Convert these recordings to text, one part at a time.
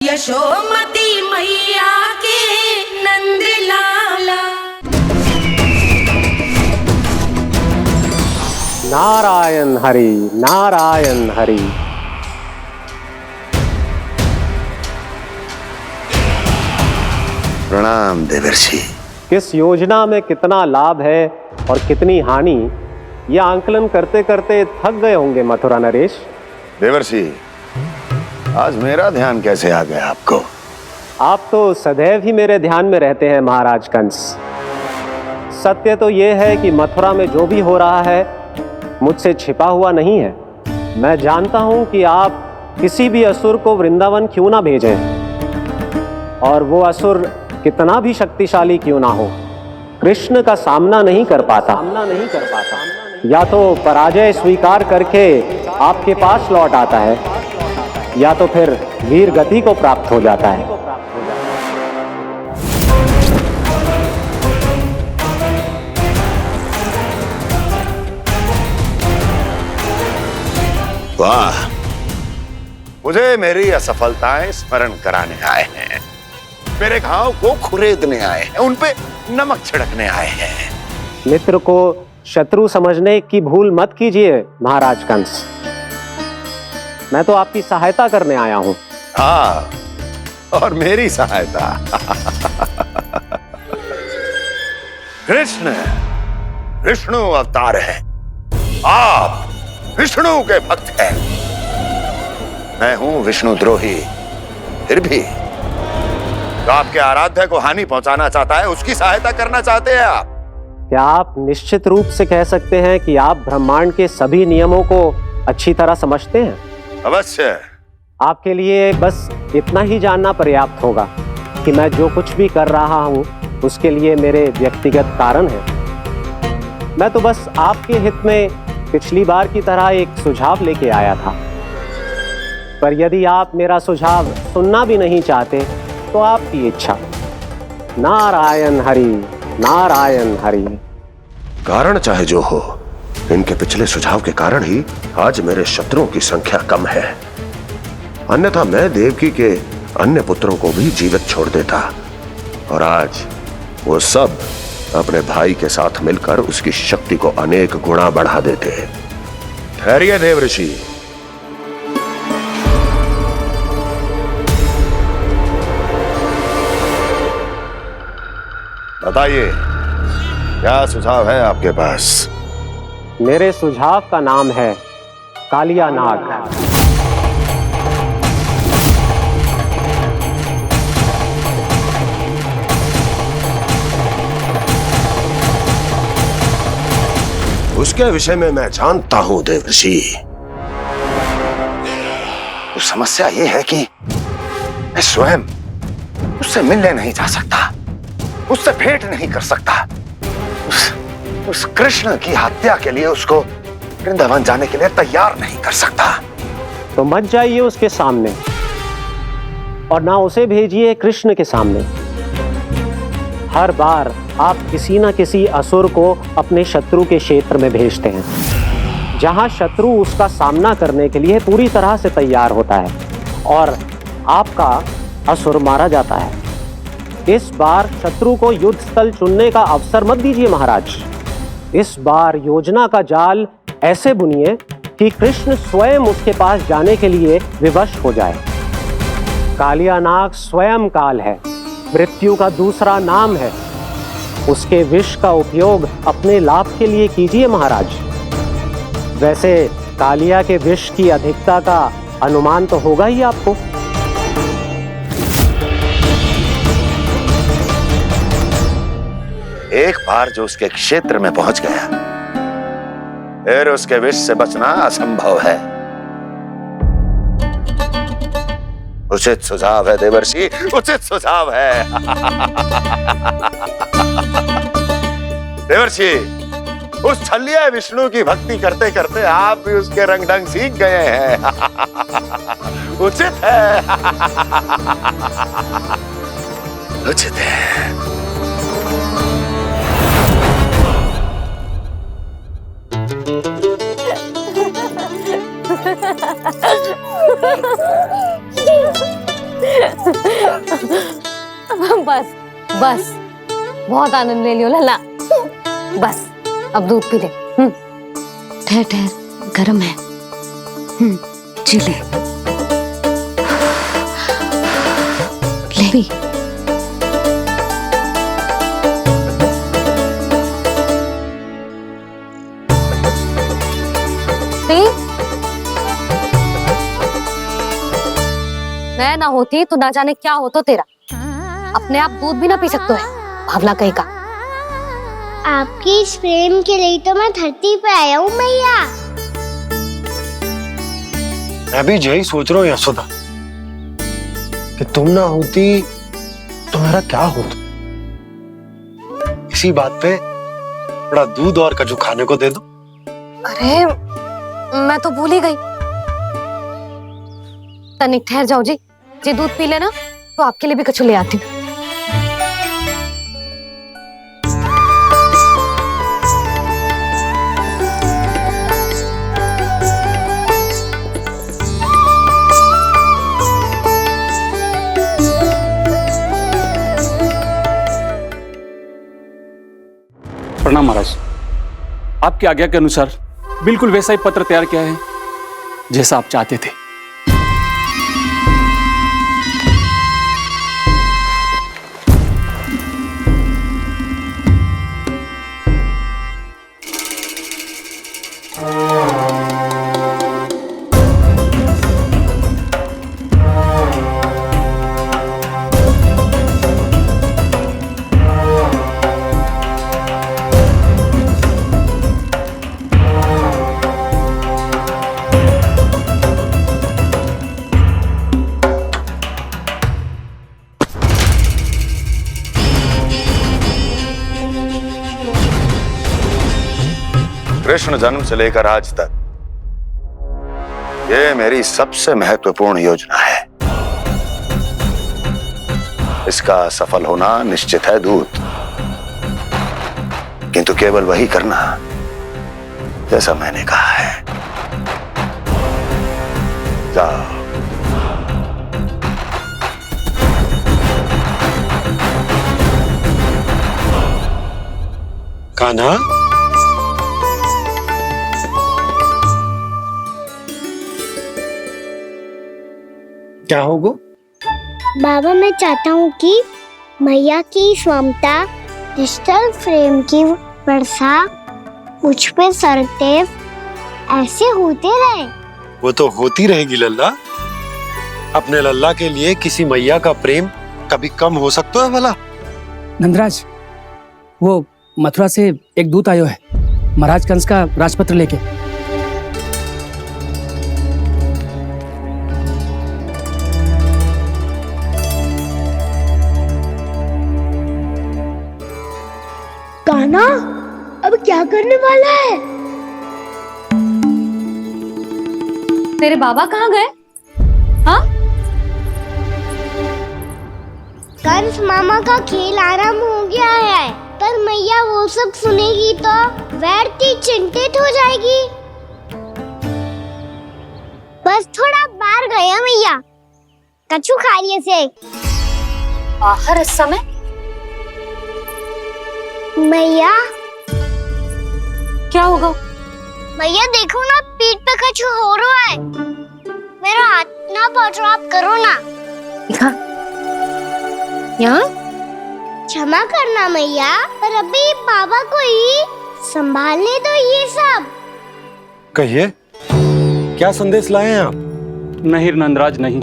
यशोमती मैया के नंद लाला। नारायण हरि, नारायण हरि। प्रणाम देवर्षि। किस योजना में कितना लाभ है और कितनी हानि, यह आंकलन करते करते थक गए होंगे मथुरा नरेश। देवर्षि, आज मेरा ध्यान कैसे आ गया आपको? आप तो सदैव ही मेरे ध्यान में रहते हैं महाराज कंस। सत्य तो यह है कि मथुरा में जो भी हो रहा है मुझसे छिपा हुआ नहीं है। मैं जानता हूं कि आप किसी भी असुर को वृंदावन क्यों ना भेजें, और वो असुर कितना भी शक्तिशाली क्यों ना हो, कृष्ण का सामना नहीं कर पाता। या तो पराजय स्वीकार करके आपके पास लौट आता है, या तो फिर वीर गति को प्राप्त हो जाता है। वाह, मुझे मेरी असफलताएं स्मरण कराने आए हैं, मेरे घाव को खुरेदने आए हैं, उन पे नमक छिड़कने आए हैं। मित्र को शत्रु समझने की भूल मत कीजिए महाराज कंस। मैं तो आपकी सहायता करने आया हूं। हाँ, और मेरी सहायता। कृष्ण विष्णु अवतार है, आप विष्णु के भक्त हैं। मैं हूं विष्णु द्रोही, फिर भी तो आपके आराध्य को हानि पहुंचाना चाहता है, उसकी सहायता करना चाहते हैं आप। क्या आप निश्चित रूप से कह सकते हैं कि आप ब्रह्मांड के सभी नियमों को अच्छी तरह समझते हैं? अवश्य। आपके लिए बस इतना ही जानना पर्याप्त होगा कि मैं जो कुछ भी कर रहा हूं उसके लिए मेरे व्यक्तिगत कारण हैं। मैं तो बस आपके हित में पिछली बार की तरह एक सुझाव लेके आया था, पर यदि आप मेरा सुझाव सुनना भी नहीं चाहते तो आपकी इच्छा। नारायण हरि, नारायण हरि। कारण चाहे जो हो, इनके पिछले सुझाव के कारण ही आज मेरे शत्रुओं की संख्या कम है। अन्यथा मैं देवकी के अन्य पुत्रों को भी जीवित छोड़ देता, और आज वो सब अपने भाई के साथ मिलकर उसकी शक्ति को अनेक गुणा बढ़ा देते। ठहरिए देवर्षि, बताइए क्या सुझाव है आपके पास? मेरे सुझाव का नाम है कालिया नाग। उसके विषय में मैं जानता हूं देवर्षि। तो समस्या ये है कि मैं स्वयं उससे मिलने नहीं जा सकता, उससे भेंट नहीं कर सकता। उस कृष्ण की हत्या के लिए उसको वृंदावन जाने के लिए तैयार नहीं कर सकता। तो मत जाइए उसके सामने, और ना उसे भेजिए कृष्ण के सामने। हर बार आप किसी न किसी असुर को अपने शत्रु के क्षेत्र में भेजते हैं, जहां शत्रु उसका सामना करने के लिए पूरी तरह से तैयार होता है और आपका असुर मारा जाता है। इस बार शत्रु को युद्ध स्थल चुनने का अवसर मत दीजिए महाराज। इस बार योजना का जाल ऐसे बुनिए कि कृष्ण स्वयं उसके पास जाने के लिए विवश हो जाए। कालिया नाग स्वयं काल है, मृत्यु का दूसरा नाम है। उसके विष का उपयोग अपने लाभ के लिए कीजिए महाराज। वैसे कालिया के विष की अधिकता का अनुमान तो होगा ही आपको। एक बार जो उसके क्षेत्र में पहुंच गया, फिर उसके विष से बचना असंभव है। उचित सुझाव है देवर्षि, उचित सुझाव है। देवर्षि, उस छलिया विष्णु की भक्ति करते करते आप भी उसके रंग ढंग सीख गए हैं। उचित है, उचित है। बस बस, बहुत आनंद ले लियो लल्ला। बस अब दूध पी ले। ठहर ठहर, गर्म है। जी ले पी। मैं ना होती तो ना जाने क्या होता तेरा। अपने आप दूध भी ना पी सकते है, भावला कहीं का। आपकी इस प्रेम के लिए तो मैं धरती पे आया हूँ मैया। मैं भी यही सोच रहा हूँ यशोदा कि तुम ना होती तो मेरा क्या होता। इसी बात पे थोड़ा दूध और कजू खाने को दे दो। अरे मैं तो भूल ही गई। तनिक ठहर जाओ जी, दूध पी लेना तो आपके लिए भी कछु ले आती हूँ। प्रणाम महाराज। आपकी आज्ञा के अनुसार बिल्कुल वैसा ही पत्र तैयार किया है जैसा आप चाहते थे। कृष्ण जन्म से लेकर आज तक ये मेरी सबसे महत्वपूर्ण योजना है। इसका सफल होना निश्चित है दूत, किंतु केवल वही करना जैसा मैंने कहा है। जाओ। कान्हा, क्या होगा? बाबा मैं चाहता हूँ कि मैया की ममता क्रिस्टल फ्रेम की वर्षा मुझ पे सरतेव ऐसे होते रहे। वो तो होती रहेगी लल्ला। अपने लल्ला के लिए किसी मैया का प्रेम कभी कम हो सकता है भला? नंदराज, वो मथुरा से एक दूत आयो है महाराज कंस का राजपत्र लेके। कान्हा अब क्या करने वाला है? तेरे बाबा कहाँ गए? हाँ? कंस मामा का खेल आरंभ हो गया है, पर मैया वो सब सुनेगी तो व्यर्थ चिंतित हो जाएगी। बस थोड़ा बाहर गया मैया, कछु खा लिये से। बाहर इस समय? मैया क्या होगा? मैया देखो ना, पीठ पे कुछ हो रहा है। मेरा हाथ ना पकड़ो, आप करो ना। यहाँ? क्षमा करना मैया, पर अभी बाबा को ही संभालने दो ये सब। कहिए, क्या संदेश लाए हैं आप? नहीं नंदराज नहीं।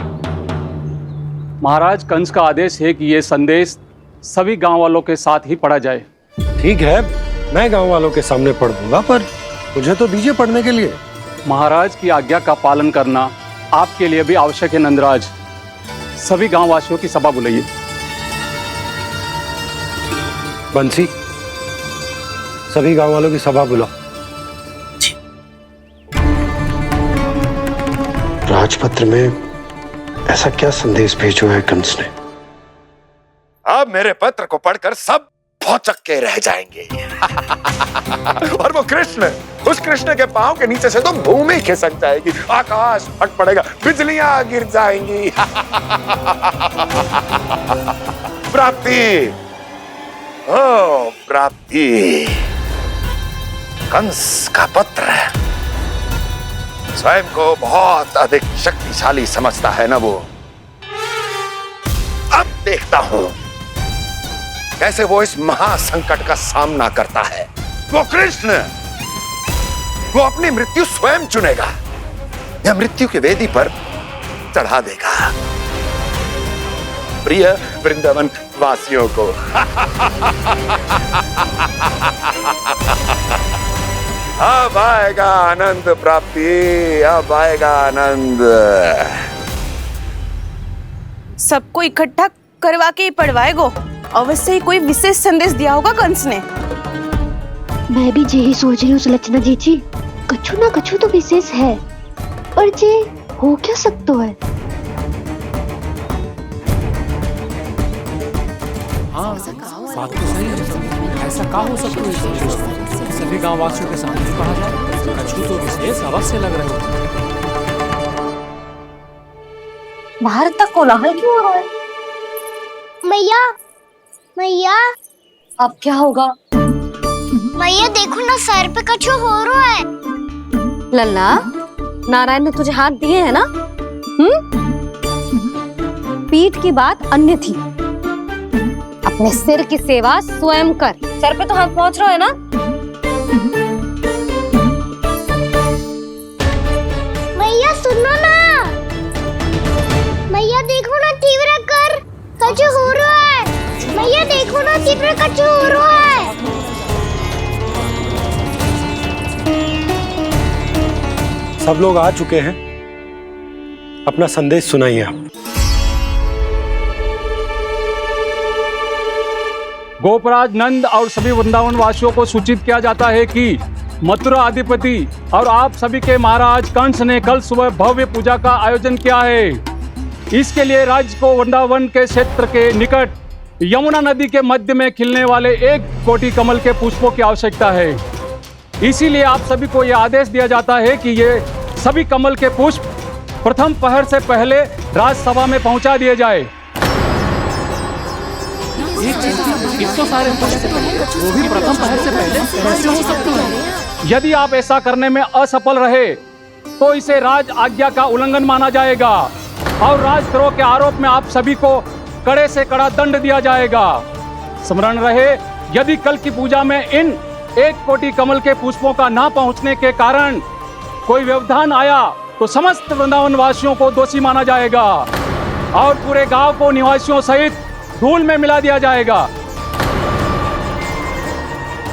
महाराज कंस का आदेश है कि यह संदेश सभी गांव वालों के साथ ही पढ़ा जाए। ठीक है, मैं गांव वालों के सामने पढ़ दूंगा, पर मुझे तो दीजिए पढ़ने के लिए। महाराज की आज्ञा का पालन करना आपके लिए भी आवश्यक है नंदराज। सभी गांव वासियों की सभा बुलाइए। बंसी, सभी गांव वालों की सभा बुलाओ। राजपत्र में ऐसा क्या संदेश भेजो है कंस ने? अब मेरे पत्र को पढ़कर सब भौचक्के रह जाएंगे। और वो कृष्ण, उस कृष्ण के पांव के नीचे से तो भूमि खिसक जाएगी, आकाश फट पड़ेगा, बिजलियां गिर जाएंगी। प्राप्ति, ओ प्राप्ति, कंस का पुत्र स्वयं को बहुत अधिक शक्तिशाली समझता है ना वो। अब देखता हूं कैसे वो इस महासंकट का सामना करता है। वो कृष्ण, वो अपनी मृत्यु स्वयं चुनेगा या मृत्यु की वेदी पर चढ़ा देगा प्रिय वृंदावन वासियों को। अब आएगा आनंद प्राप्ति, अब आएगा आनंद। सबको इकट्ठा करवा के ही पढ़वाएगो। अवश्य ही कोई विशेष संदेश दिया होगा कंस ने। मैं भी यही सोच रही हूँ सुलक्षणा जी, कछु ना कछु तो विशेष है, पर जे हो क्या सकता है? हाँ, बात तो सही है। ऐसा क्या हो सकता है? सभी गांव वासियों के सामने पढ़ा जाए, कछु तो विशेष अवश्य लग रहे हो। बाहर तक कोलाहल क्यों हो रहा है? मैया, मैया, अब क्या होगा? मैया देखो ना, सर पे कछु हो रहा है। लल्ला, नारायण ने तुझे हाथ दिए हैं ना? पीठ की बात अन्य थी। अपने सिर की सेवा स्वयं कर। सर पे तो हाथ पहुंच रहा है ना? मैया सुनो ना, मैया देखो ना, तीव्र कर कछु हो रहा है। मैया देखो ना, तीव्र कछु हो रहा है। सब लोग आ चुके हैं, अपना संदेश सुनाइए आप। गोपराज नंद और सभी वृंदावन वासियों को सूचित किया जाता है कि मथुरा अधिपति और आप सभी के महाराज कंस ने कल सुबह भव्य पूजा का आयोजन किया है। इसके लिए राज्य को वृंदावन के क्षेत्र के निकट यमुना नदी के मध्य में खिलने वाले 1 कोटि कमल के पुष्पों की आवश्यकता है। इसीलिए आप सभी को यह आदेश दिया जाता है कि ये सभी कमल के पुष्प प्रथम पहर से पहले राजसभा में पहुंचा दिए जाए। इतने सारे वो भी प्रथम पहर से पहले कैसे हो सकते हैं? यदि आप ऐसा करने में असफल रहे तो इसे राज आज्ञा का उल्लंघन माना जाएगा और राजद्रोह के आरोप में आप सभी को कड़े से कड़ा दंड दिया जाएगा। स्मरण रहे, यदि कल की पूजा में इन 1 कोटि कमल के पुष्पों का ना पहुंचने के कारण कोई व्यवधान आया तो समस्त वृंदावन वासियों को दोषी माना जाएगा और पूरे गांव को निवासियों सहित धूल में मिला दिया जाएगा।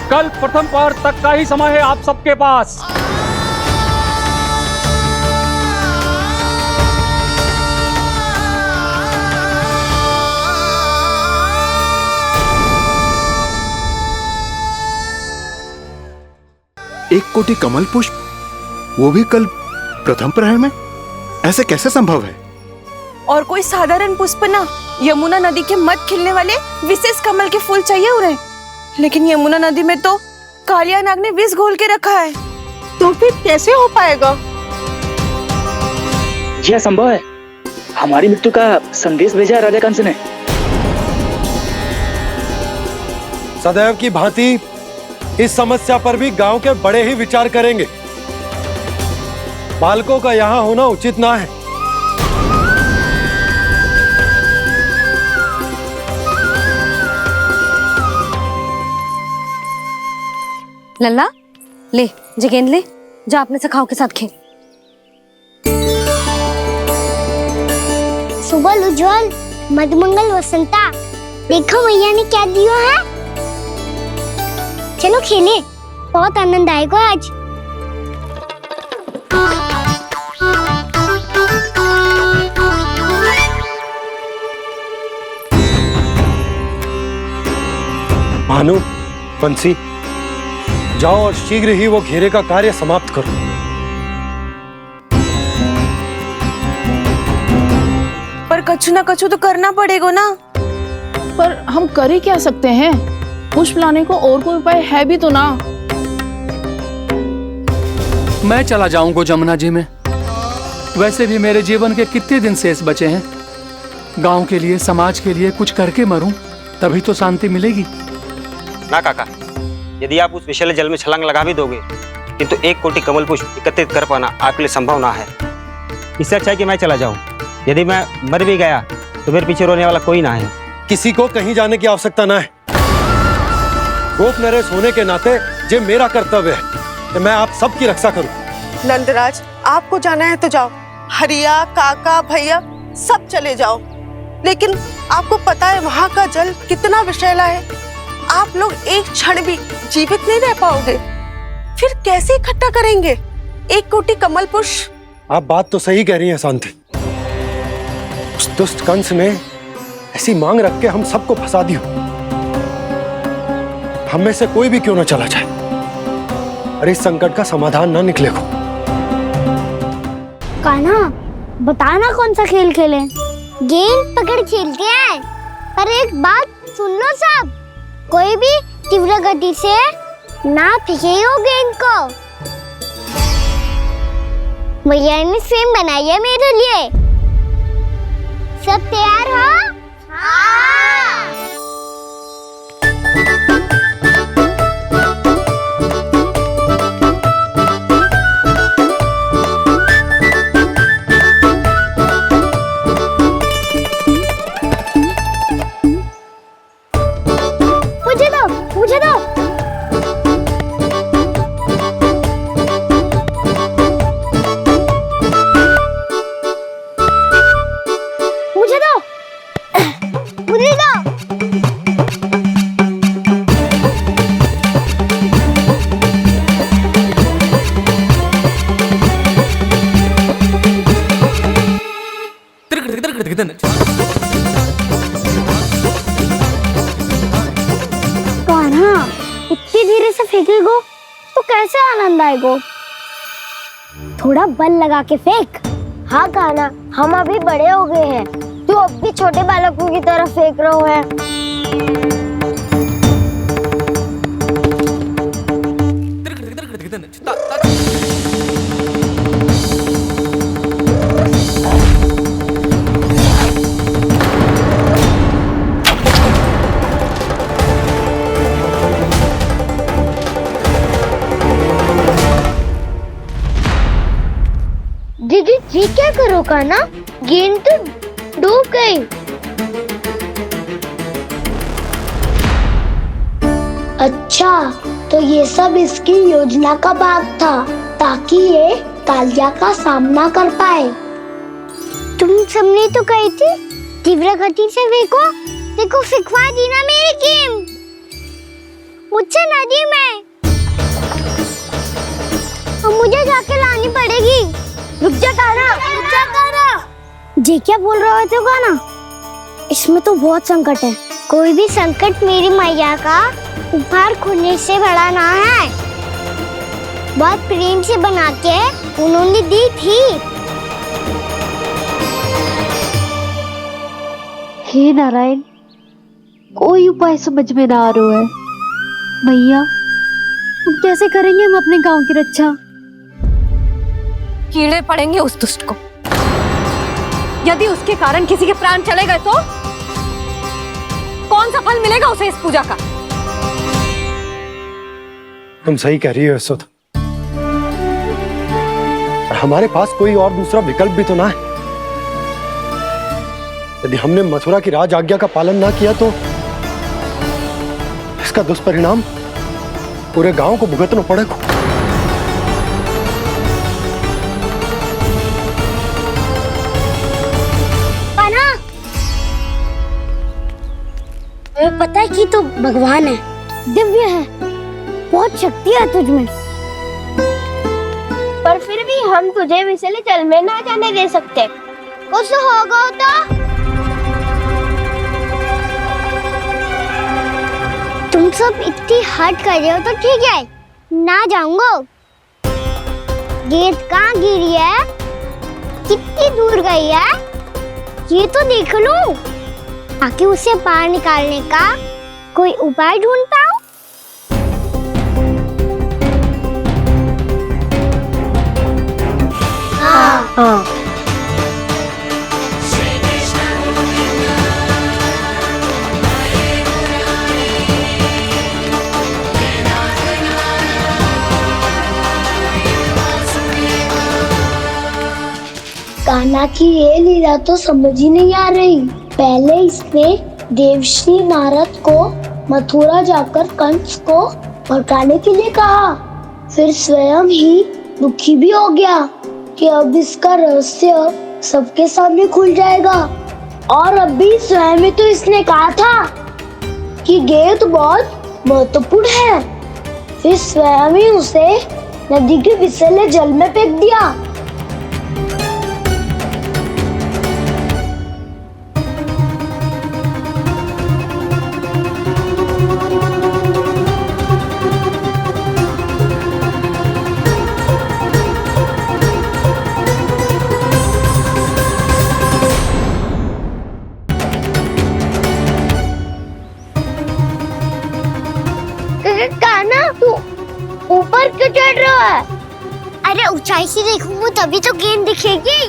कल प्रथम पहर तक का ही समय है आप सबके पास। एक कोटि कमल पुष्प, वो भी कल प्रथम प्रहर में? ऐसे कैसे संभव है? और कोई साधारण पुष्प ना, यमुना नदी के मध्य खिलने वाले विशेष कमल के फूल चाहिए उन्हें। लेकिन यमुना नदी में तो कालिया नाग ने विष घोल के रखा है, तो फिर कैसे हो पाएगा? यह संभव है। हमारी मृत्यु का संदेश भेजा राजा कंस ने। सदैव की भांति इस समस्या पर भी गांव के बड़े ही विचार करेंगे। बालकों का यहाँ होना उचित ना है। लल्ला, ले जगेंद ले, जा अपने सखाओं के साथ खेल। सुबह उज्जवल, मधुमंगल वसंता, देखो मैया ने क्या दिया है। चलो खेले, बहुत आनंद आएगा आज। भानु, बंसी, जाओ और शीघ्र ही वो घेरे का कार्य समाप्त करो। पर कछु ना कछु तो करना पड़ेगा ना। पर हम कर ही क्या सकते हैं? पुष्प लाने को और कोई उपाय है भी तो ना। मैं चला जाऊंगा जमुना जी में। वैसे भी मेरे जीवन के कितने दिन शेष बचे हैं। गांव के लिए, समाज के लिए कुछ करके मरूं, तभी तो शांति मिलेगी। ना काका, यदि आप उस विषैले जल में छलांग लगा भी दोगे, किंतु 1 कोटि कमल पुष्प एकत्रित कर पाना आपके लिए संभव ना है। इससे अच्छा है कि मैं चला जाऊं। यदि मैं मर भी गया तो मेरे पीछे रोने वाला कोई ना है। किसी को कहीं जाने की आवश्यकता ना है। गोप नरेश होने के नाते ये मेरा कर्तव्य है कि मैं आप सबकी रक्षा करूं। नंदराज, आपको जाना है तो जाओ। हरिया, काका, भैया सब चले जाओ। लेकिन आपको पता है वहाँ का जल कितना विषैला है। आप लोग एक क्षण भी जीवित नहीं रह पाओगे। फिर कैसे इकट्ठा करेंगे 1 कोटि कमल पुष्प? आप बात तो सही कह रही हैं शांति। उस दुष्ट कंस ने ऐसी मांग रख के हम सबको फंसा दिया। हम में से कोई भी क्यों ना चला जाए और इस संकट का समाधान ना निकले को। कान्हा, बताना कौन सा खेल खेलें? गेंद पकड़ खेलते हैं। पर एक बात सुन लो सब, कोई भी तीव्र गति से ना फेंके हो गेंद को। मैया ने फ्रेम बनाई है मेरे लिए। सब तैयार हो? हाँ। मुझे दो, मुझे दो। मुझे दो, मुझे दो। कान्हा, इतनी धीरे से फेंकेगो तो कैसे आनंद आएगो? थोड़ा बल लगा के फेंक। हाँ कान्हा, हम अभी बड़े हो गए हैं, तू अब भी छोटे बालकों की तरह फेंक रहा है। दीदी जी क्या करो कान्हा? गेंद तो डूब गई। अच्छा, तो ये सब इसकी योजना का भाग था ताकि ये कालिया का सामना कर पाए। तुम सबने तो कही थी तीव्र गति से फेंको। देखो सिखवा दी ना मेरी गेम। मुझसे नदी में। अब मुझे जाके लानी पड़ेगी। रुक जा कान्हा, रुक जा कान्हा। जी क्या बोल रहे थे कान्हा? इसमें तो बहुत संकट है। कोई भी संकट मेरी मैया का उपहार खोने से बड़ा ना है। बहुत प्रेम से बना के उन्होंने दी थी। हे नारायण, कोई उपाय समझ में ना आ रहा है। भैया, अब कैसे करेंगे हम अपने गांव की रक्षा? कीड़े पड़ेंगे उस दुष्ट को। यदि उसके कारण किसी के प्राण चले गए तो कौन सा फल मिलेगा उसे इस पूजा का? तुम सही कह रही हो यशोदा। हमारे पास कोई और दूसरा विकल्प भी तो ना है। यदि हमने मथुरा की राज आज्ञा का पालन ना किया तो इसका दुष्परिणाम पूरे गांव को भुगतना पड़ेगा। पता है कि तो भगवान है, दिव्य है, बहुत शक्ति है तुझमें। पर फिर भी हम तुझे विषैले जल में ना जाने दे सकते। कुछ होगा तो तुम सब इतनी हट कर रहे हो तो ठीक है, ना जाऊंगा। गेंद कहाँ गिरी है, कितनी दूर गई है, ये तो देख लूं, ताकि उसे बाहर निकालने का कोई उपाय ढूंढ पाऊं। हाँ। कान्हा की ये लीला तो समझ ही नहीं आ रही। पहले इसने देवश्री नारद को मथुरा जाकर कंस को भड़काने के लिए कहा, फिर स्वयं ही दुखी भी हो गया कि अब इसका रहस्य सबके सामने खुल जाएगा। और अभी स्वयं ही तो इसने कहा था कि गेट बहुत महत्वपूर्ण है, फिर स्वयं ही उसे नदी के विषैले जल में फेंक दिया। कान्हा, तू ऊपर क्यों चढ़ रहा है? अरे ऊंचाई से देखूंगा तभी तो गेंद दिखेगी।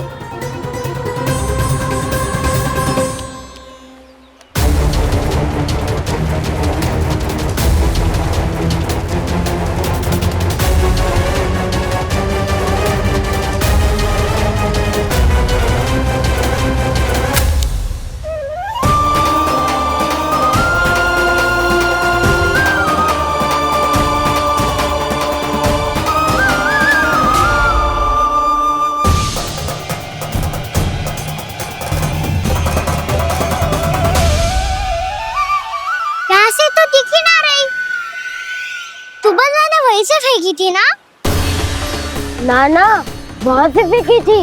से फेंकी थी ना? ना, वहाँ से फेंकी थी।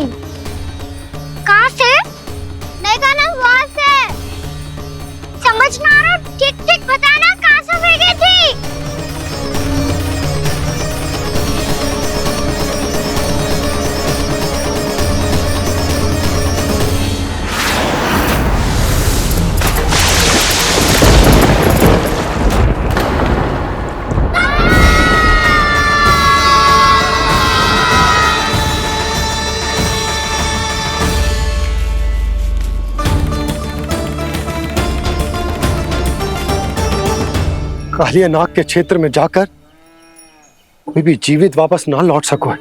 कहाँ से? नहीं ना, वहाँ से। समझ ना आ रहा, ठीक बताना कहाँ से फेंकी थी? कालिया नाग के क्षेत्र में जाकर कोई भी जीवित वापस ना लौट सको।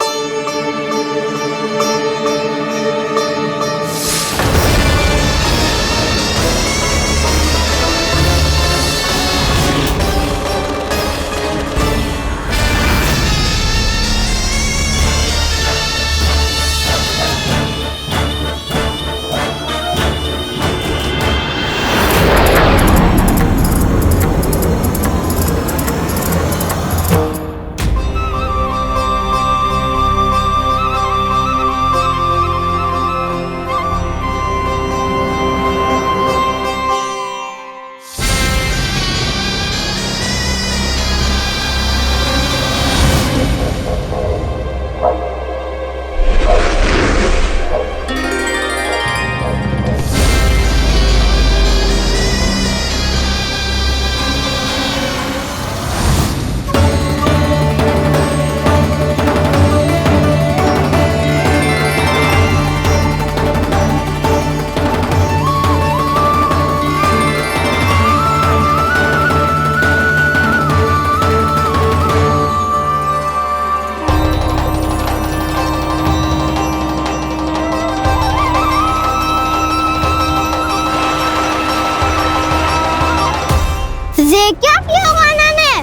क्या किया कान्हा ने?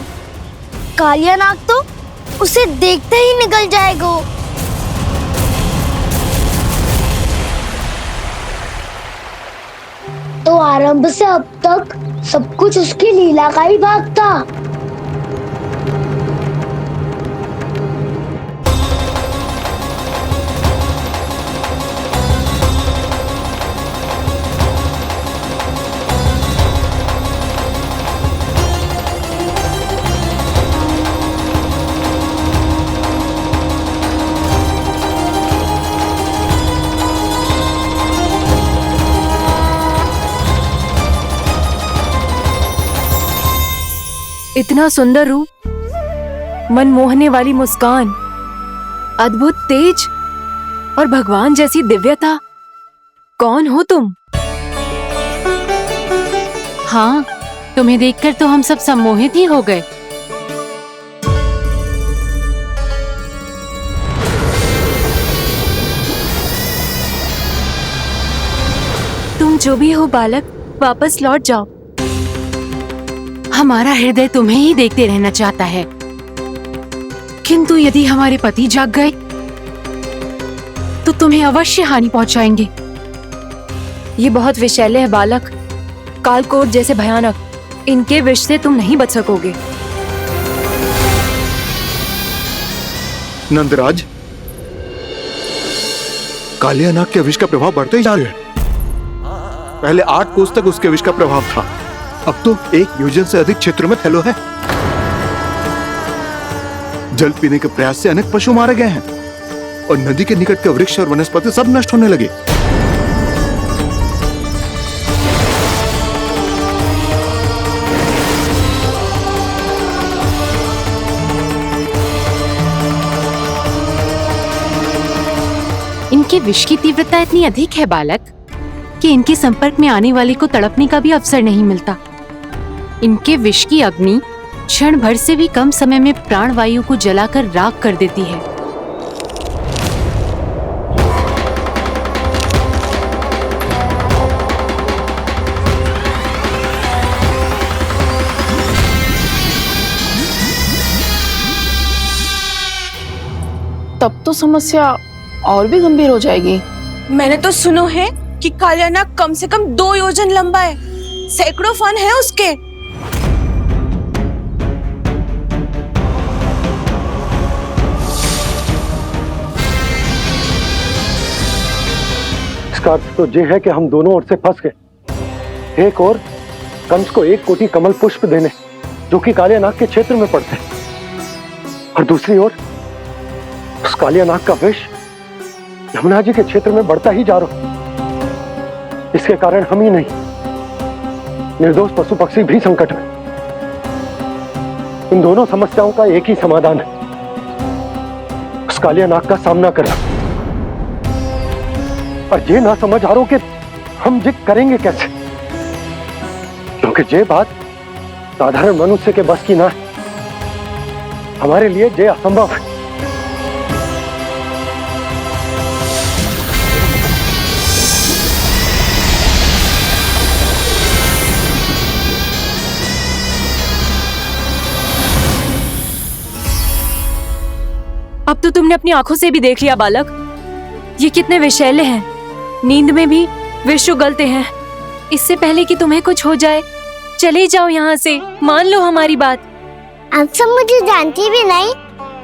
कालिया नाग तो उसे देखते ही निकल जाएगा। तो आरंभ से अब तक सब कुछ उसकी लीला का ही भाग था। इतना सुंदर रूप, मन मोहने वाली मुस्कान, अद्भुत तेज, और भगवान जैसी दिव्यता। कौन हो तुम? हाँ, तुम्हें देखकर तो हम सब सम्मोहित ही हो गए। तुम जो भी हो बालक, वापस लौट जाओ। हमारा हृदय तुम्हें ही देखते रहना चाहता है, किंतु यदि हमारे पति जाग गए तो तुम्हें अवश्य हानि पहुंचाएंगे। ये बहुत विषैले है बालक, कालकोट जैसे भयानक। इनके विष से तुम नहीं बच सकोगे। नंदराज, कालिया नाग के विष का प्रभाव बढ़ते ही जा रहा है। पहले 8 कोस तक उसके विष का प्रभाव था, अब तो 1 योजन से अधिक क्षेत्र में फैलो है। जल पीने के प्रयास से अनेक पशु मारे गए हैं और नदी के निकट के वृक्ष और वनस्पति सब नष्ट होने लगे। इनके विष की तीव्रता इतनी अधिक है बालक कि इनके संपर्क में आने वाले को तड़पने का भी अवसर नहीं मिलता। इनके विष की अग्नि क्षण भर से भी कम समय में प्राणवायु को जलाकर राख कर देती है। तब तो समस्या और भी गंभीर हो जाएगी। मैंने तो सुनो है कि कालिया नाग कम से कम 2 योजन लंबा है, सैकड़ों फन है उसके। इसका अर्थ तो ये है कि हम दोनों ओर से फंस गए। एक और कंस को 1 कोटि कमल पुष्प देने जो कि कालिया नाग के क्षेत्र में पड़ते हैं, और दूसरी ओर उस कालिया नाग का विष यमुना जी के क्षेत्र में बढ़ता ही जा रहा। इसके कारण हम ही नहीं, निर्दोष पशु पक्षी भी संकट में। इन दोनों समस्याओं का एक ही समाधान है, उस कालिया नाग का सामना करना। और ये ना समझ आ रहा कि हम ये करेंगे कैसे, क्योंकि ये बात साधारण मनुष्य के बस की ना है। हमारे लिए ये असंभव है। अब तो तुमने अपनी आंखों से भी देख लिया बालक, ये कितने विषैले हैं। नींद में भी विष उगलते हैं। इससे पहले कि तुम्हें कुछ हो जाए, चले जाओ यहाँ से, मान लो हमारी बात। आप सब मुझे जानती भी नहीं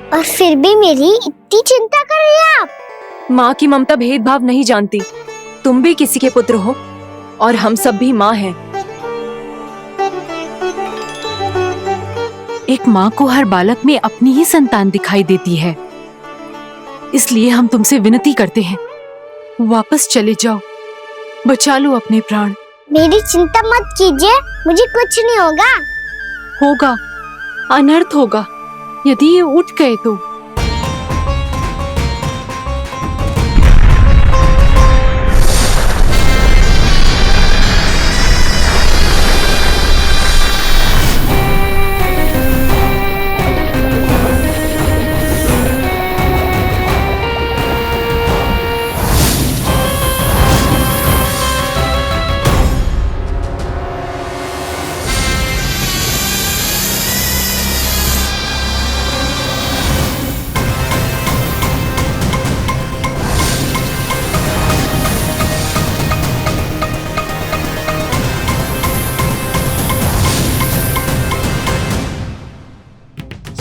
और फिर भी मेरी इतनी चिंता कर रही हैं आप। माँ की ममता भेदभाव नहीं जानती। तुम भी किसी के पुत्र हो और हम सब भी माँ हैं। एक माँ को हर बालक में अपनी ही संतान दिखाई देती है, इसलिए हम तुमसे विनती करते हैं, वापस चले जाओ, बचा लो अपने प्राण। मेरी चिंता मत कीजिए, मुझे कुछ नहीं होगा। होगा, अनर्थ होगा यदि ये उठ गए तो।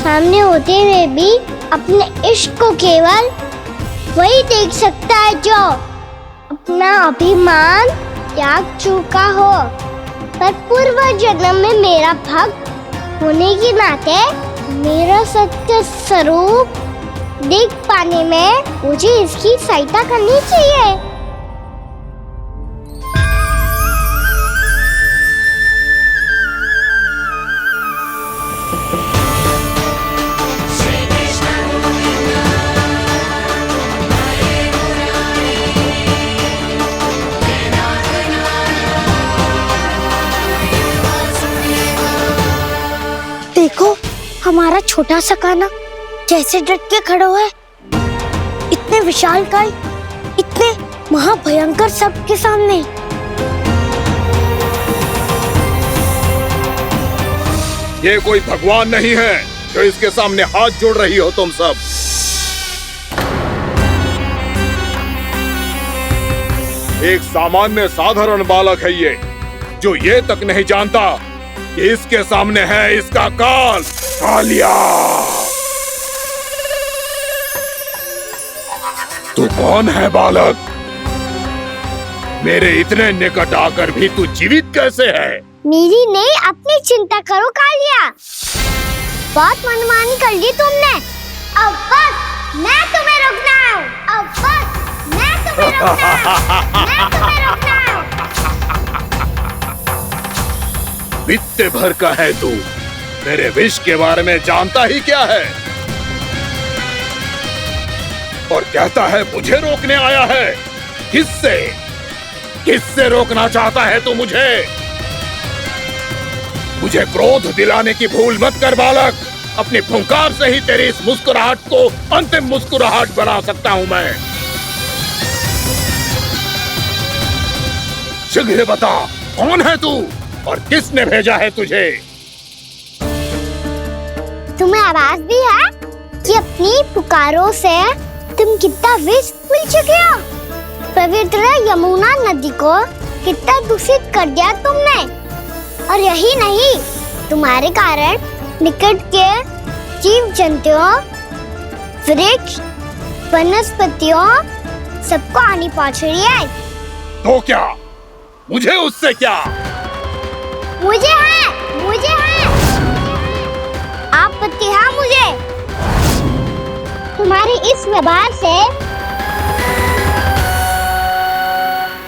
सामने होते हुए भी अपने इश्क को केवल वही देख सकता है जो अपना अभिमान त्याग चुका हो। पर पूर्व जन्म में मेरा भक्त होने के नाते मेरा सत्य स्वरूप देख पाने में मुझे इसकी सहायता करनी चाहिए। देखो हमारा छोटा सा कान्हा कैसे डट के खड़ा हुआ है, इतने विशालकाय, इतने महाभयंकर सबके सामने। ये कोई भगवान नहीं है जो इसके सामने हाथ जोड़ रही हो तुम सब। एक सामान्य साधारण बालक है ये, जो ये तक नहीं जानता कि इसके सामने है इसका काल, कालिया। तू कौन है बालक? मेरे इतने निकट आकर भी तू जीवित कैसे है? मेरी नहीं, अपनी चिंता करो कालिया। बहुत मनमानी कर ली तुमने। अब बस मैं तुम्हें रोकना हूँ। अब बस मैं तुम्हें रोकना हूँ। मैं तुम्हें रोकना हूँ। बित्ते भर का है तू, मेरे विष के बारे में जानता ही क्या है? और कहता है मुझे रोकने आया है। किससे? किससे रोकना चाहता है तू मुझे? मुझे क्रोध दिलाने की भूल मत कर बालक। अपनी फुंकार से ही तेरी इस मुस्कुराहट को अंतिम मुस्कुराहट बना सकता हूं मैं। शीघ्र बता, कौन है तू और किसने भेजा है तुझे? तुम्हें आवाज दी है कि अपनी पुकारों से तुम कितना विष भूल चुके हो। पवित्र यमुना नदी को कितना दूषित कर दिया तुमने। और यही नहीं, तुम्हारे कारण निकट के जीव जंतुओं, वृक्ष, वनस्पतियों सबको हानि पहुंच रही है। तो क्या? मुझे उससे क्या? मुझे है, मुझे है। आपत्ति है मुझे तुम्हारे इस व्यवहार से,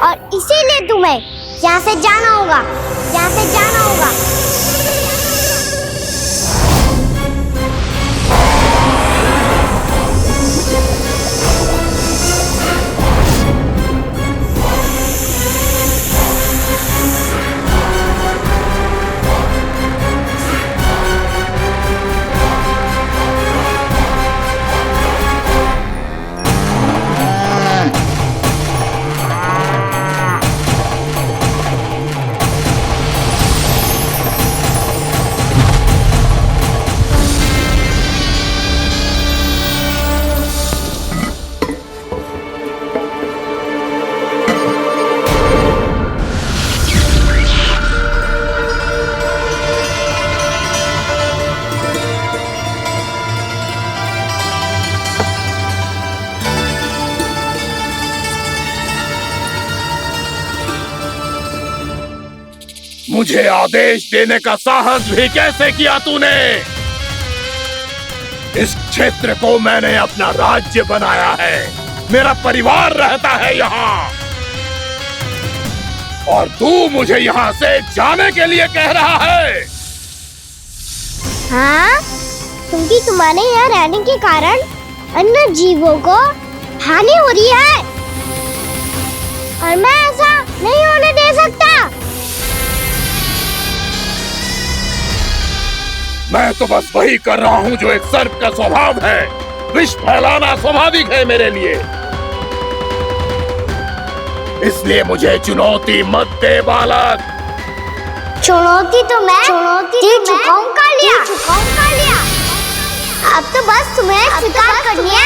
और इसीलिए तुम्हें यहाँ से जाना होगा, यहाँ से जाना होगा। मुझे आदेश देने का साहस भी कैसे किया तूने? इस क्षेत्र को मैंने अपना राज्य बनाया है, मेरा परिवार रहता है यहाँ, और तू मुझे यहाँ से जाने के लिए कह रहा है? हाँ, क्योंकि तुम्हारे यहाँ रहने के कारण अन्य जीवों को हानि हो रही है, और मैं ऐसा नहीं होने दे सकता। मैं तो बस वही कर रहा हूँ जो एक सर्प का स्वभाव है। विष फैलाना स्वाभाविक है मेरे लिए, इसलिए मुझे चुनौती मत दे बालक। चुनौती तो मैं दे चुका हूँ कालिया। अब तो बस तुम्हें स्वीकार करनी है।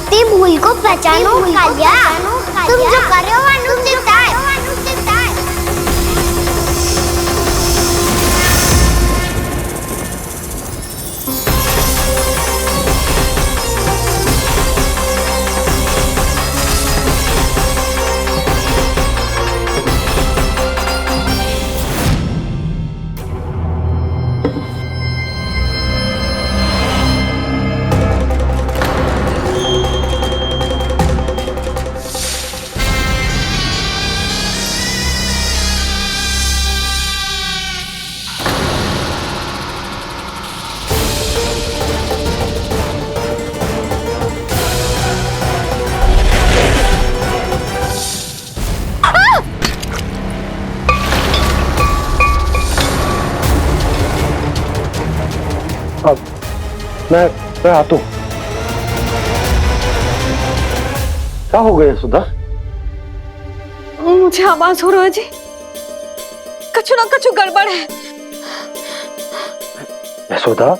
अपनी भूल को पहचानो कालिया। तुम जो कर रहे हो अनुचित है। मैं आता हूं। क्या हो गया सुधा? मुझे आवाज हो रहा है जी, कछु ना कछु गड़बड़ है। यशोदा,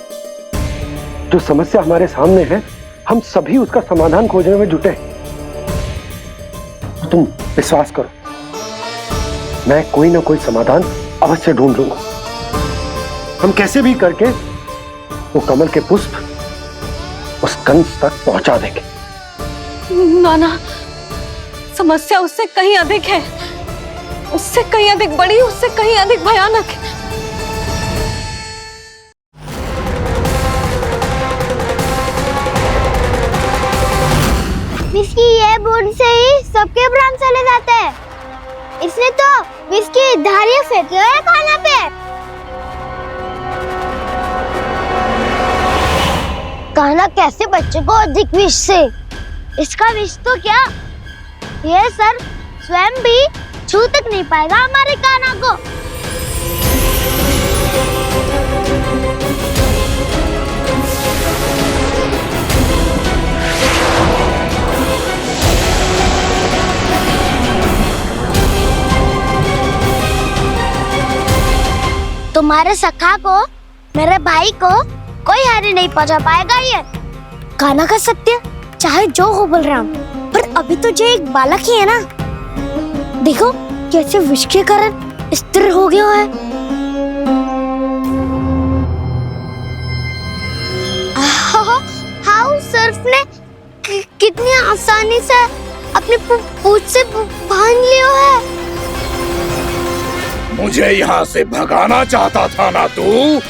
जो समस्या हमारे सामने है, हम सभी उसका समाधान खोजने में जुटे। तुम विश्वास करो, मैं कोई ना कोई समाधान अवश्य ढूंढ लूंगा। हम कैसे भी करके वो कमल के पुष्प उस कंस तक पहुंचा देंगे। नाना, समस्या उससे कहीं अधिक है, उससे कहीं अधिक बड़ी, उससे कहीं अधिक भयानक है। विस्की ये बूंद से ही सबके प्राण चले जाते हैं। इसने तो विस्की धारियां फेंकी है खाना पे। कान्हा कैसे बच्चे को अधिक विष से? इसका विष तो क्या, ये सर स्वयं भी छू तक नहीं पाएगा हमारे कान्हा को। तुम्हारे सखा को, मेरे भाई को कोई हानि नहीं पहुंचा पाएगा। ये कान्हा का सत्य चाहे जो हो बलराम, पर अभी तो जो एक बालक ही है ना। देखो कैसे विष के कारण स्थिर हो गया है। हाँ, सर्फ ने कितनी आसानी से अपनी पूंछ से बांध लिया है। मुझे यहाँ से भगाना चाहता था ना तू?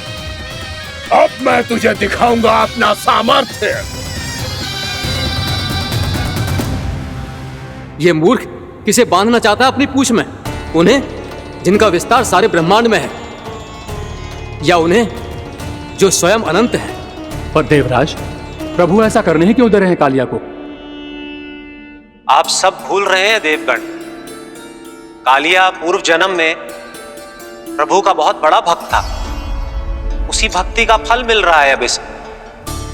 अब मैं तुझे दिखाऊंगा अपना सामर्थ्य। ये मूर्ख किसे बांधना चाहता है अपनी पूंछ में? उन्हें जिनका विस्तार सारे ब्रह्मांड में है, या उन्हें जो स्वयं अनंत है? पर देवराज, प्रभु ऐसा करने ही क्यों दे रहे हैं कालिया को? आप सब भूल रहे हैं देवगण, कालिया पूर्व जन्म में प्रभु का बहुत बड़ा भक्त था। उसी भक्ति का फल मिल रहा है अब इसे।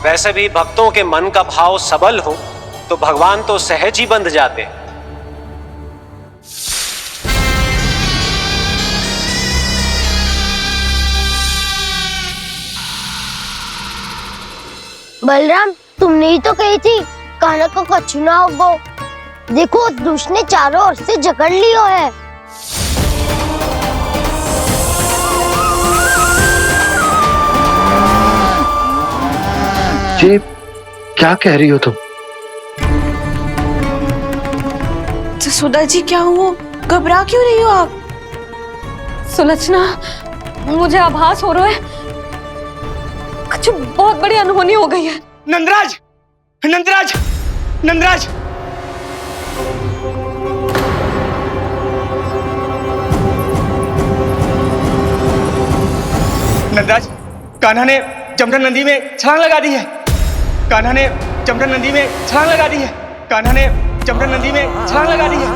वैसे भी भक्तों के मन का भाव सबल हो तो भगवान तो सहज ही बंध जाते हैं। बलराम, तुमने ही तो कही थी कान्हा को कछु ना होगो। देखो दुष्ट ने चारों ओर से जकड़ लियो है। जी, क्या कह रही हो तुम? सुधा जी, क्या हुआ? घबरा क्यों रही हो आप? सुलक्षणा, मुझे आभास हो रहा है कुछ बहुत बड़ी अनहोनी हो गई है। नंदराज, नंदराज, नंदराज! नंदराज, कान्हा ने जमना नदी में छलांग लगा दी है। कान्हा ने जमना नदी में छलांग लगा दी है। कान्हा ने जमना नदी में छलांग लगा दी है।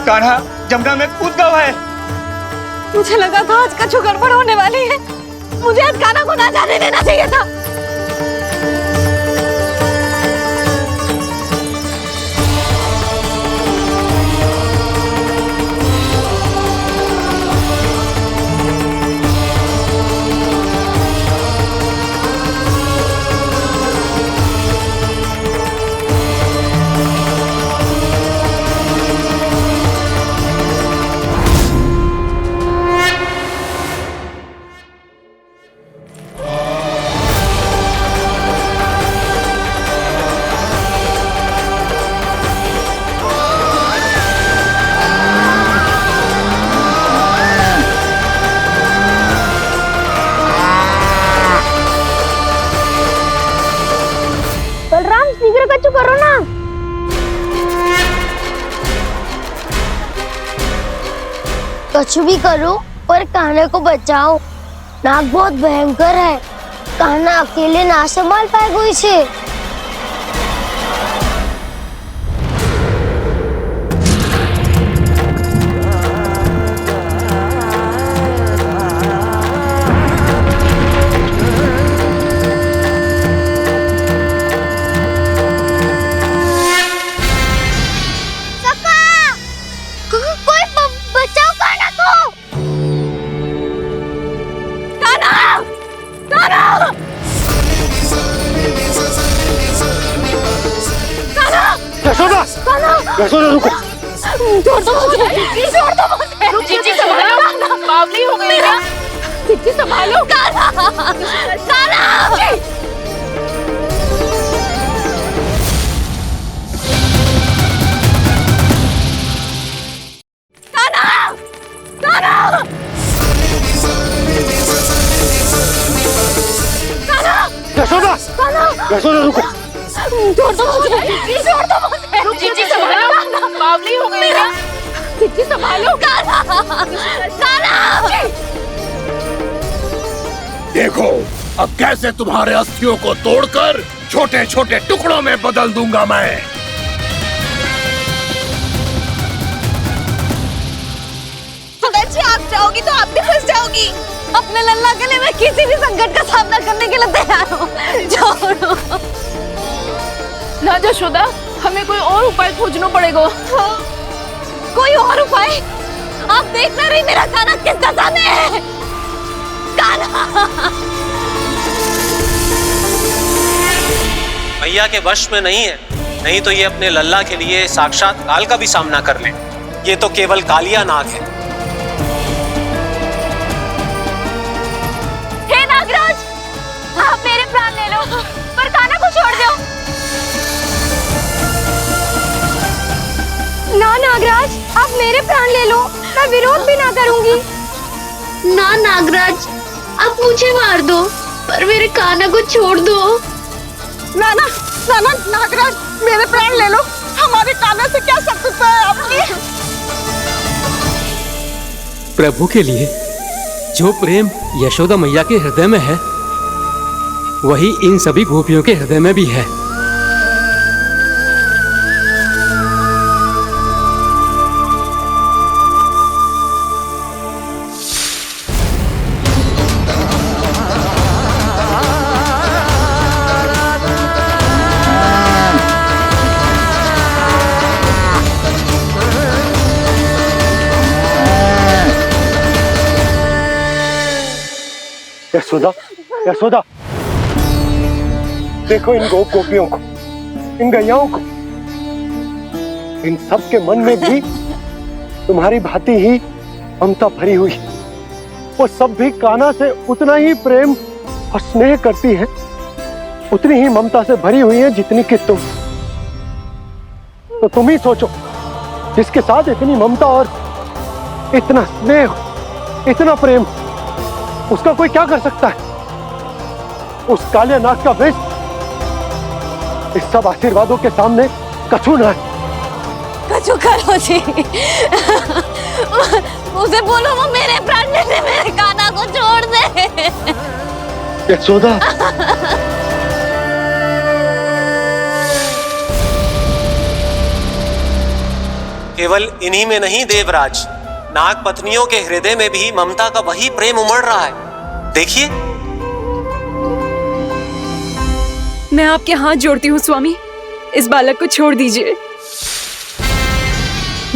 कान्हा जमना में कूद गया है। मुझे लगा था आज कछु गड़बड़ होने वाली है। मुझे आज कान्हा को ना जाने देना चाहिए था। करो ना। कुछ भी करो पर कान्हा को बचाओ। नाग बहुत भयंकर है, कान्हा अकेले ना संभाल पाएगा इसे। यशोदा, यशोदा रुको। छोड़ दो मुझे, छोड़ दो मुझे। जीजी संभालो, बावली हो गई है। जीजी संभालो। कान्हा, कान्हा। यशोदा, यशोदा रुको। छोड़ दो मुझे, छोड़ दो मुझे। जीजी संभालो, बावली हो गई है। जीजी संभालो। कान्हा, कान्हा। देखो अब कैसे तुम्हारे अस्थियों को तोड़कर छोटे छोटे टुकड़ों में बदल दूंगा मैं। अगर जी आप जाओगी तो आप भी फंस जाओगी। अपने लल्ला के लिए मैं किसी भी संकट का सामना करने के लिए तैयार हूँ। छोड़ो ना यशोदा, हमें कोई और उपाय खोजना पड़ेगा। हाँ। कोई और उपाय? आप देख ना रही मेरा कान्हा किस दशा में है। कान्हा मैया के वश में नहीं है, नहीं तो ये अपने लल्ला के लिए साक्षात काल का भी सामना कर ले। ये तो केवल कालिया नाग है। हे नागराज, आप मेरे प्राण ले लो पर कान्हा को छोड़ दो। ना नागराज, आप मेरे प्राण ले लो, मैं विरोध भी ना करूंगी। ना नागराज, आप मुझे मार दो पर मेरे कान्हा को छोड़ दो। ना ना ना ना नागराज, मेरे प्राण ले लो। हमारे कान्हा से क्या शत्रुता है आपकी? प्रभु के लिए जो प्रेम यशोदा मैया के हृदय में है, वही इन सभी गोपियों के हृदय में भी है। यशोदा, यशोदा, देखो इन गोपियों को, इन गैयाओं को। इन सब के मन में भी तुम्हारी भांति ही ममता भरी हुई। वो सब भी कान्हा से उतना ही प्रेम और स्नेह करती है, उतनी ही ममता से भरी हुई है जितनी कि तुम। तो तुम ही सोचो, जिसके साथ इतनी ममता और इतना स्नेह, इतना प्रेम, उसका कोई क्या कर सकता है? उस कालिया नाग का विष इस सब आशीर्वादों के सामने कछु ना है। कछु करो जी। उसे बोलो वो मेरे प्राण ले ले, मेरे कान्हा को छोड़ दे। यशोदा, केवल इन्हीं में नहीं देवराज, नाग पत्नियों के हृदय में भी ममता का वही प्रेम उमड़ रहा है। देखिए। मैं आपके हाथ जोड़ती हूँ स्वामी, इस बालक को छोड़ दीजिए।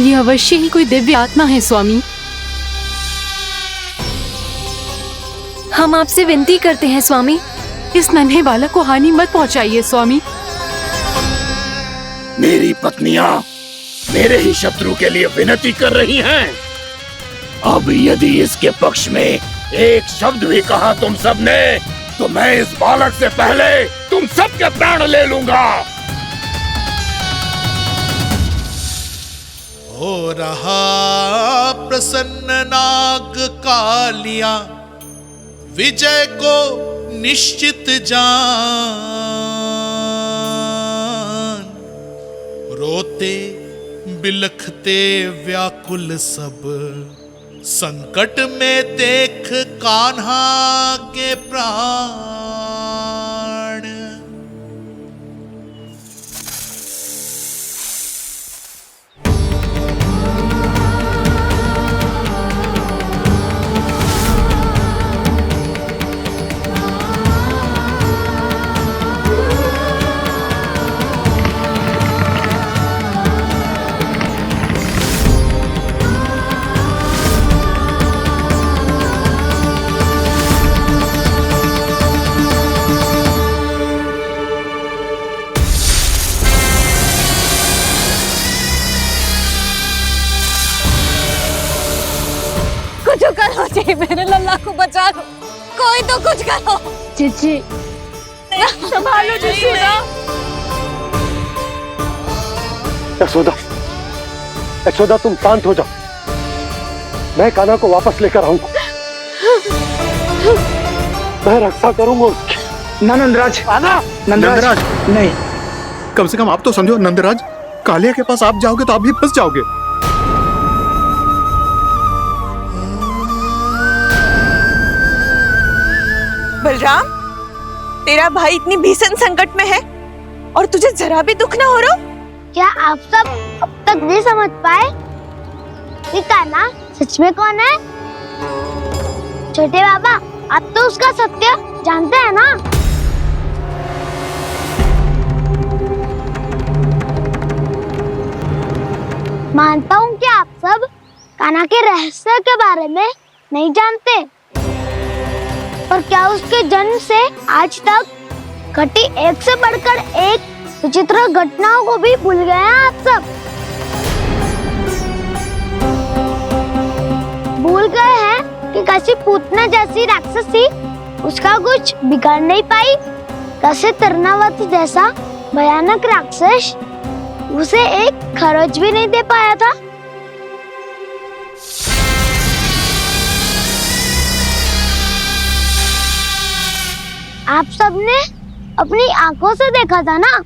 ये अवश्य ही कोई दिव्य आत्मा है स्वामी। हम आपसे विनती करते हैं स्वामी, इस नन्हे बालक को हानि मत पहुंचाइए स्वामी। मेरी पत्नियां मेरे ही शत्रु के लिए विनती कर रही हैं। अब यदि इसके पक्ष में एक शब्द भी कहा तुम सबने, तो मैं इस बालक से पहले तुम सबके प्राण ले लूंगा। हो रहा प्रसन्न नाग कालिया, विजय को निश्चित जान। रोते बिलखते व्याकुल सब, संकट में देख कान्हा के प्राण। कुछ करो जी, मेरे लल्ला को बचा लो, कोई तो कुछ करो। जीजी संभालो जसोदा। यशोदा, यशोदा तुम शांत हो जाओ, मैं कान्हा को वापस लेकर आऊंगा, मैं रक्षा करूंगा उसकी। ना नंदराज, नंदराज नहीं। कम से कम आप तो समझो नंदराज, कालिया के पास आप जाओगे तो आप भी फंस जाओगे। बलराम, तेरा भाई इतनी भीषण संकट में है और तुझे जरा भी दुख ना हो रहा? क्या आप सब अब तक नहीं समझ पाए कि कान्हा सच में कौन है? छोटे बाबा, आप तो उसका सत्य जानते हैं ना? मानता हूँ कि आप सब कान्हा के रहस्य के बारे में नहीं जानते, पर क्या उसके जन्म से आज तक घटी एक से बढ़कर एक विचित्र घटनाओं को भी भूल गए हैं आप सब? भूल गए हैं कि कैसी पूतना जैसी राक्षसी उसका कुछ बिगाड़ नहीं पाई, कैसे तरनावती जैसा भयानक राक्षस उसे एक खरोच भी नहीं दे पाया था। आप सबने अपनी आंखों से देखा था ना,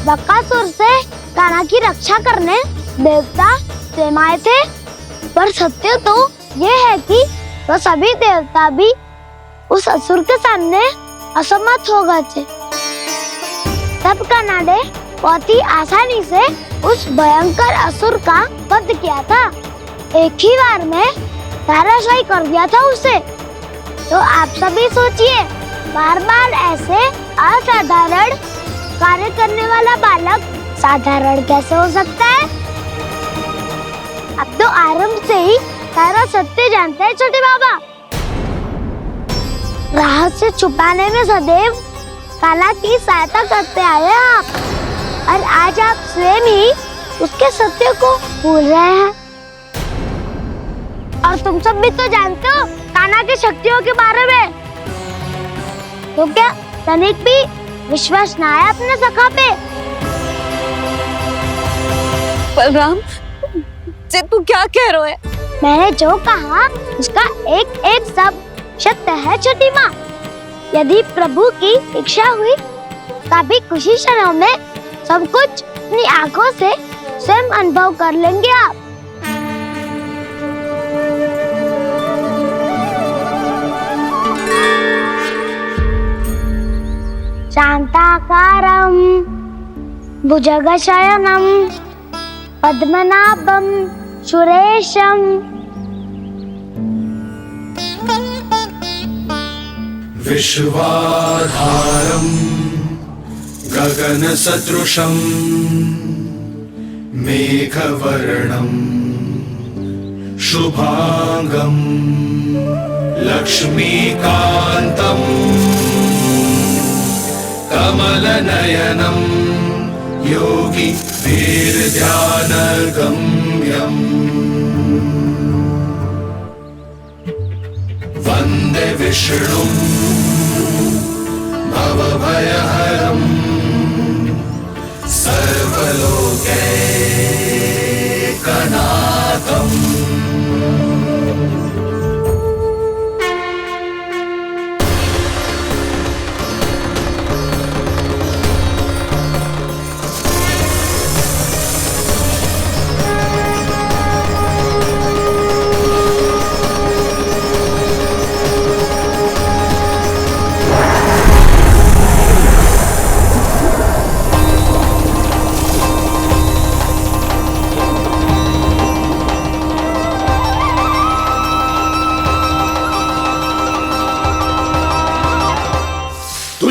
बकासुर से कान्हा की रक्षा करने देवता स्वयं आए थे, पर सत्य तो ये है कि वो सभी देवता भी उस असुर के सामने असमर्थ हो गए थे। तब कान्हा ने बहुत ही आसानी से उस भयंकर असुर का वध किया था, एक ही बार में धराशायी कर दिया था उसे। तो आप सभी सोचिए, बार बार ऐसे असाधारण कार्य करने वाला बालक साधारण कैसे हो सकता है? अब तो आरंभ से ही सारा सत्य जानते हैं छोटे बाबा। रहस्य छुपाने में सदैव कान्हा की सहायता करते आए हैं आप, और आज आप स्वयं ही उसके सत्य को भूल रहे हैं। और तुम सब भी तो जानते हो कान्हा की शक्तियों के बारे में, तो क्या तनिक भी विश्वास ना है अपने सखा पे? बलराम जी, तू क्या कह रहे है? मैंने जो कहा उसका एक एक शब्द सत्य है छोटी माँ। यदि प्रभु की इच्छा हुई तभी कुछ ही क्षणों में सब कुछ अपनी आंखों से स्वयं अनुभव कर लेंगे आप। शांताकारं भुजगशयनं पद्मनाभं सुरेशं विश्वाधारं गगनसदृशं मेघवर्णं शुभांगं लक्ष्मीकान्तं कमलनयनं योगी वीरध्यानगम्यम् वन्दे विष्णुं भवभयहरं सर्वलोकैकनाथम्।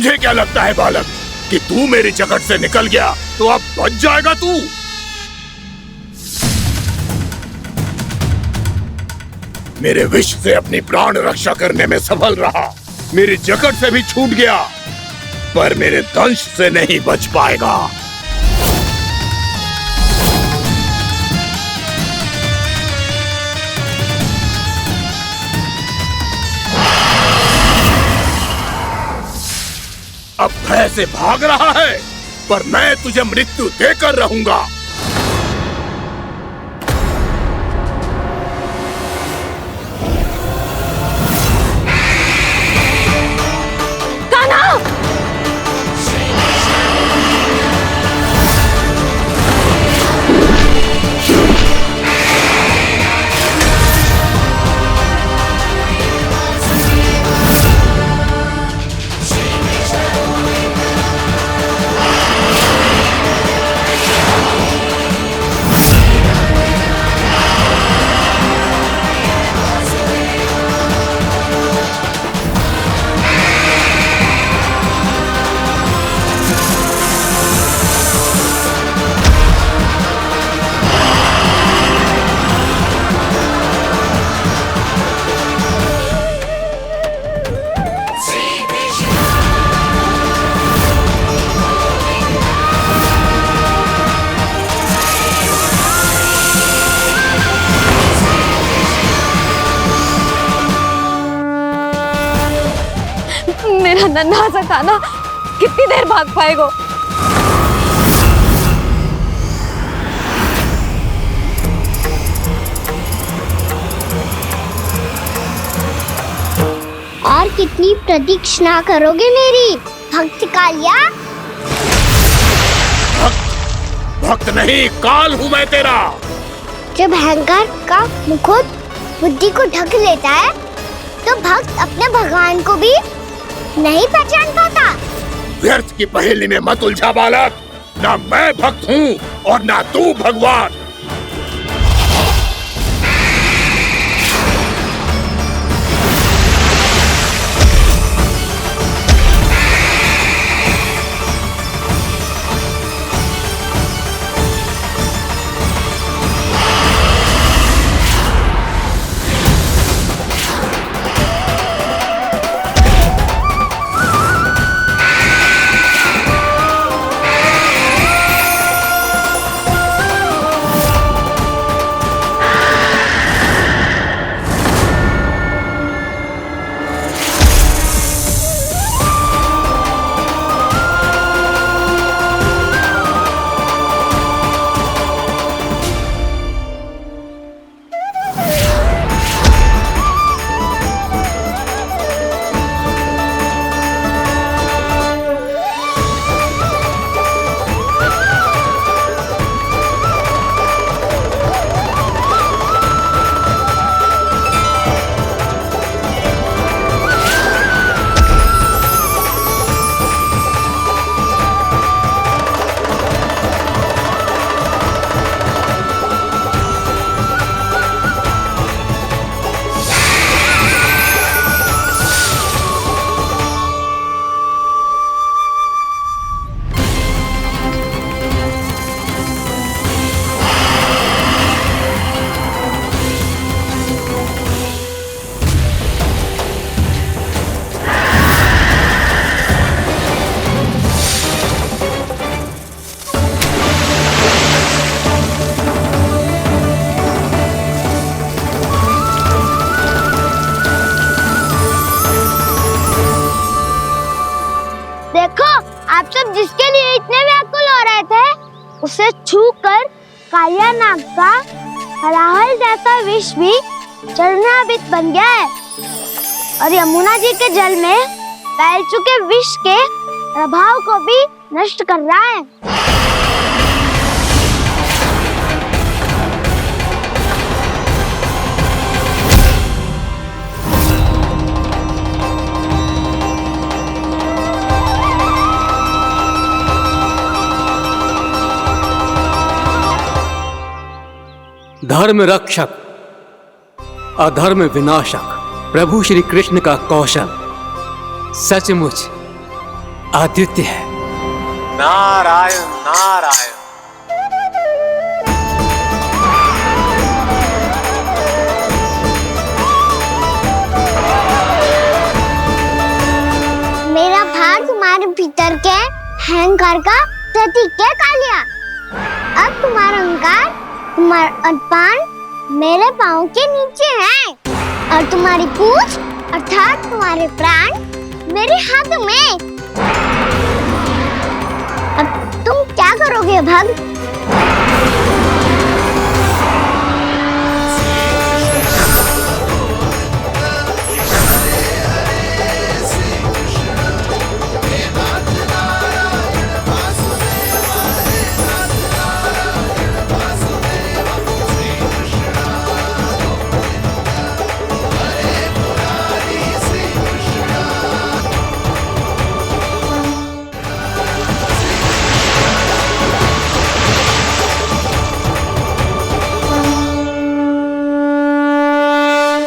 तुझे क्या लगता है बालक कि तू मेरी जकड़ से निकल गया तो अब बच जाएगा तू? मेरे विष से अपनी प्राण रक्षा करने में सफल रहा, मेरी जकड़ से भी छूट गया, पर मेरे दंश से नहीं बच पाएगा। अब भय से भाग रहा है, पर मैं तुझे मृत्यु देकर रहूंगा। मेरा नन्हा सा कान्हा कितनी देर भाग पाएगा? और कितनी प्रतीक्षा करोगे मेरी भक्त कालिया? भक्त नहीं, काल हूं मैं तेरा। जब अहंकार का मुकुट बुद्धि को ढक लेता है तो भक्त अपने भगवान को भी नहीं पहचान पाता। व्यर्थ की पहेली में मत उलझा बालक, ना मैं भक्त हूँ और ना तू भगवान। आप सब जिसके लिए इतने व्याकुल हो रहे थे, उसे छूकर कालिया नाग का हलाहल जैसा विष भी चरणामृत बन गया है और यमुना जी के जल में फैल चुके विष के प्रभाव को भी नष्ट कर रहा है। धर्म रक्षक अधर्म विनाशक प्रभु श्री कृष्ण का कौशल सचमुच अद्वितीय है। नारायण नारायण। मेरा भार तुम्हारे भीतर के अहंकार का प्रतीक है कालिया। अब तुम्हारा अहंकार, तुम्हारा अपान मेरे पाँव के नीचे है और तुम्हारी पूंछ अर्थात तुम्हारे प्राण मेरे हाथ में। अब तुम क्या करोगे भक्त?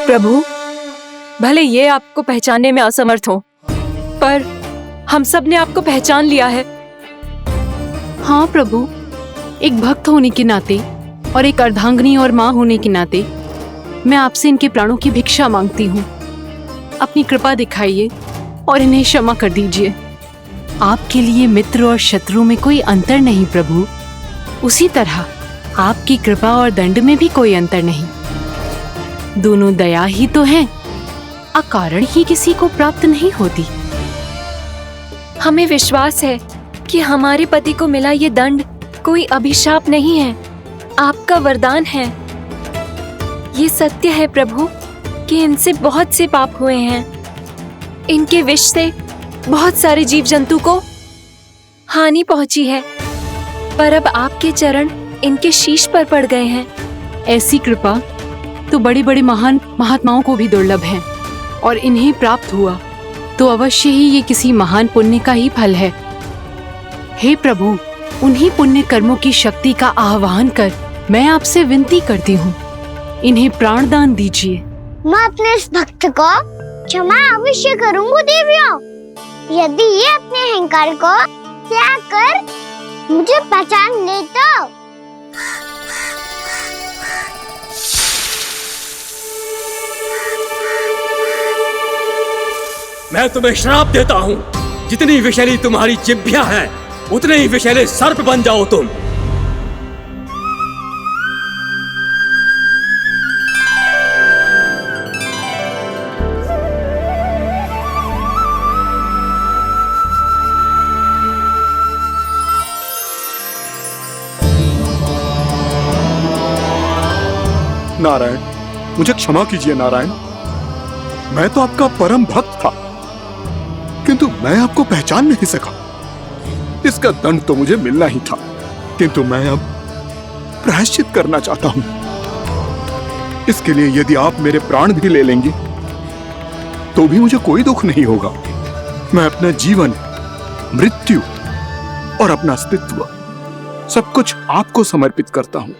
प्रभु, भले ये आपको पहचानने में असमर्थ हो, पर हम सब ने आपको पहचान लिया है। हाँ प्रभु, एक भक्त होने के नाते और एक अर्धांगिनी और माँ होने के नाते मैं आपसे इनके प्राणों की भिक्षा मांगती हूँ। अपनी कृपा दिखाइए और इन्हें क्षमा कर दीजिए। आपके लिए मित्र और शत्रु में कोई अंतर नहीं प्रभु, उसी तरह आपकी कृपा और दंड में भी कोई अंतर नहीं। दोनों दया ही तो हैं, अकारण ही किसी को प्राप्त नहीं होती। हमें विश्वास है कि हमारे पति को मिला ये दंड कोई अभिशाप नहीं है, आपका वरदान है। ये सत्य है प्रभु कि इनसे बहुत से पाप हुए हैं। इनके विष से बहुत सारे जीव जंतु को हानि पहुंची है, पर अब आपके चरण इनके शीश पर पड़ गए हैं। ऐसी कृपा तो बड़े बड़े महान महात्माओं को भी दुर्लभ है, और इन्हें प्राप्त हुआ तो अवश्य ही ये किसी महान पुण्य का ही फल है। हे प्रभु, उन्हीं पुण्य कर्मों की शक्ति का आह्वान कर मैं आपसे विनती करती हूँ, इन्हें प्राणदान दीजिए। मैं अपने इस भक्त को क्षमा अवश्य करूँगा देवियों, यदि ये अपने अहंकार को त्याग कर मुझे पहचान ले तो। मैं तुम्हें श्राप देता हूँ, जितनी विषैली तुम्हारी जिह्वा है उतने ही विषैले सर्प बन जाओ तुम। नारायण, मुझे क्षमा कीजिए नारायण। मैं तो आपका परम भक्त था, किंतु मैं आपको पहचान नहीं सका। इसका दंड तो मुझे मिलना ही था, किंतु मैं अब प्रायश्चित करना चाहता हूं। इसके लिए यदि आप मेरे प्राण भी ले लेंगे तो भी मुझे कोई दुख नहीं होगा। मैं अपना जीवन, मृत्यु और अपना अस्तित्व सब कुछ आपको समर्पित करता हूं।